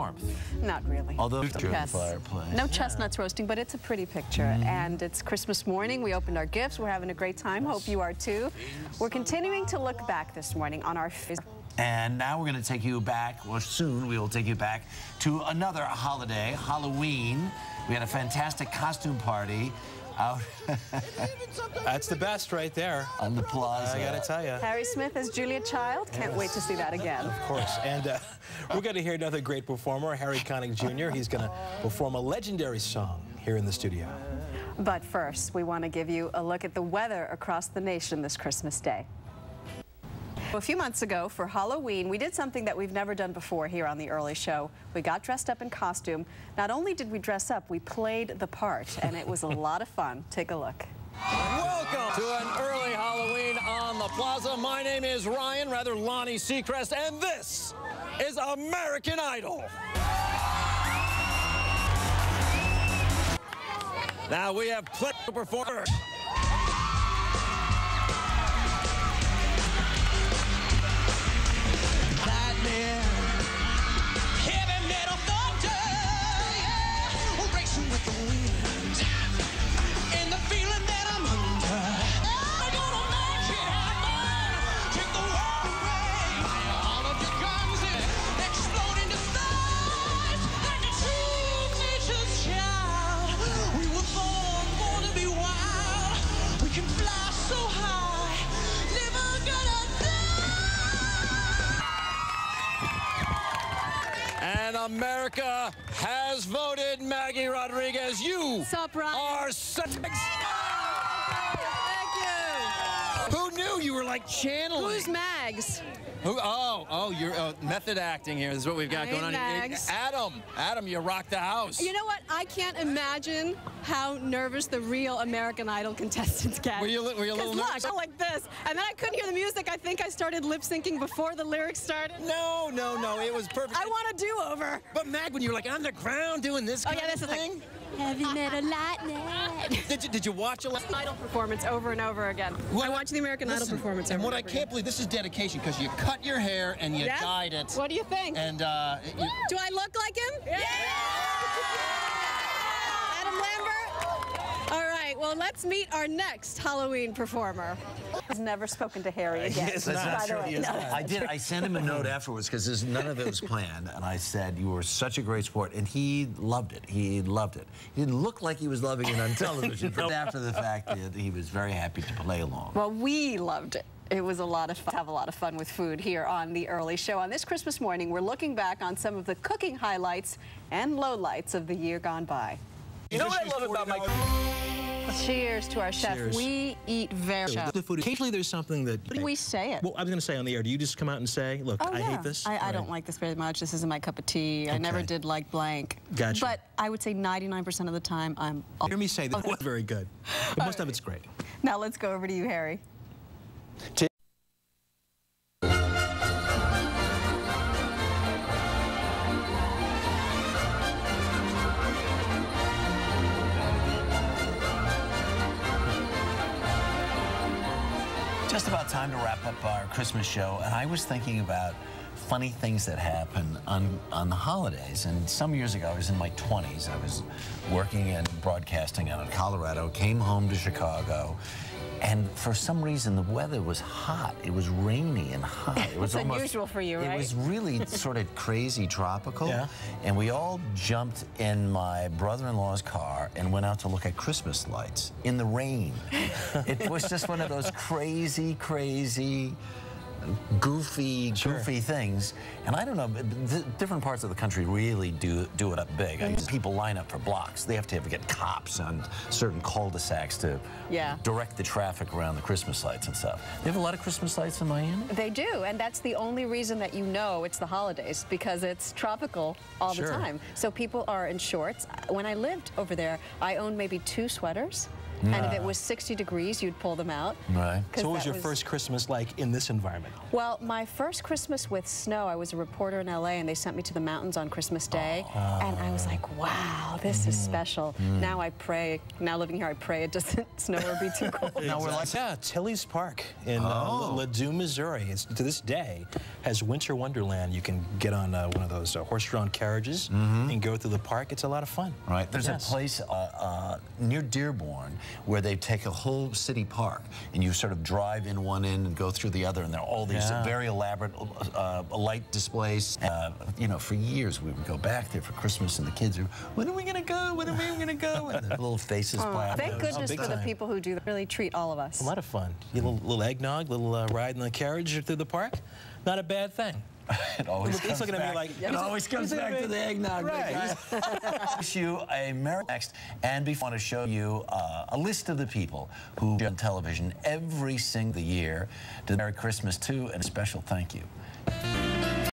warmth. Not really. Although Yes. fireplace. No chestnuts roasting, but it's a pretty picture. And it's Christmas morning. We opened our gifts. We're having a great time. Hope you are too. We're continuing to look back this morning on our... And now we're going to take you back, well, soon we will take you back to another holiday, Halloween. We had a fantastic costume party out That's the best right there. on the plaza. I got to tell you. Harry Smith as Julia Child. Can't wait to see that again. Of course. And we're going to hear another great performer, Harry Connick Jr. He's going to perform a legendary song here in the studio. But first, we want to give you a look at the weather across the nation this Christmas Day. A few months ago for Halloween, we did something that we've never done before here on The Early Show. We got dressed up in costume. Not only did we dress up, we played the part, and it was a lot of fun. Take a look. Welcome to an early Halloween on the plaza. My name is Ryan, rather Lonnie Seacrest, and this is American Idol. Now we have plenty of performers. And America has voted Maggie Rodriguez. You are such... Thank you. Who knew you were like channeling? Who's Mags? Who? Oh, you're method acting here. This is what we've got going on. Mags. Adam, you rocked the house. You know what? I can't imagine how nervous the real American Idol contestants get. Were you a little nervous? Look, like this, and then I couldn't hear the music. I think I started lip syncing before the lyrics started. No, it was perfect. I want a do-over. But Mag, when you were like on the ground doing this kind of thing. Heavy metal lightning. Did you watch a Idol performance over and over again? I watched the American Idol performance over and what and I over can't again. believe, this is dedication, because you cut your hair and you dyed it. What do you think? And do I look like him? Yeah! Adam Lambert? All right, well, let's meet our next Halloween performer. I've never spoken to Harry again. Yes, by the way. I sent him a note afterwards because there's none of it was planned, and I said you were such a great sport, and he loved it. He loved it. He didn't look like he was loving it on television, but after the fact, he was very happy to play along. Well, we loved it. It was a lot of fun. Have a lot of fun with food here on The Early Show. On this Christmas morning, we're looking back on some of the cooking highlights and lowlights of the year gone by. you know what I love about my... Cheers to our chef. Cheers. We eat very The food. Occasionally there's something that... We say it. Well, I was going to say on the air, do you just come out and say, look, Oh, I yeah. hate this? I don't like this very much. This isn't my cup of tea. I never did like blank. Gotcha. But I would say 99% of the time I'm... Hear me say that was very good. But most of it's great. Now let's go over to you, Harry. Just about time to wrap up our Christmas show, and I was thinking about funny things that happen on the holidays. And some years ago, I was in my 20s. I was working and broadcasting out of Colorado, came home to Chicago, and for some reason the weather was hot. It was rainy and hot. It was It's unusual for you, right? It was really sort of crazy tropical. Yeah. And we all jumped in my brother-in-law's car and went out to look at Christmas lights in the rain. It was just one of those crazy, goofy things. And I don't know, different parts of the country really do it up big. People line up for blocks. They have to get cops on certain cul-de-sacs to direct the traffic around the Christmas lights and stuff. They have a lot of Christmas lights in Miami? They do, and that's the only reason that you know it's the holidays, because it's tropical all the time. So people are in shorts. When I lived over there, I owned maybe 2 sweaters. And if it was 60 degrees, you'd pull them out. Right. So what was your first Christmas like in this environment? Well, my first Christmas with snow, I was a reporter in LA, and they sent me to the mountains on Christmas Day. And I was like, wow, this is special. Now I pray, now living here, I pray it doesn't snow or be too cold. No, we're like, yeah, Tilly's Park in Ladue, Missouri. It's, to this day, has winter wonderland. You can get on one of those horse-drawn carriages and go through the park. It's a lot of fun. Right. There's a place near Dearborn where they take a whole city park and you sort of drive in one end and go through the other, and there are all these very elaborate light displays. You know, for years we would go back there for Christmas, and the kids are, when are we going to go? When are we going to go? And the little faces black. Thank goodness for the people who do that. Really treat all of us. A lot of fun. You little eggnog, little ride in the carriage through the park. Not a bad thing. It always He's looking at me like, it always comes back to the eggnog. Right. Wish you a Merry next, and before I want to show you a list of the people who on television every single year. To Merry Christmas too, and a special thank you.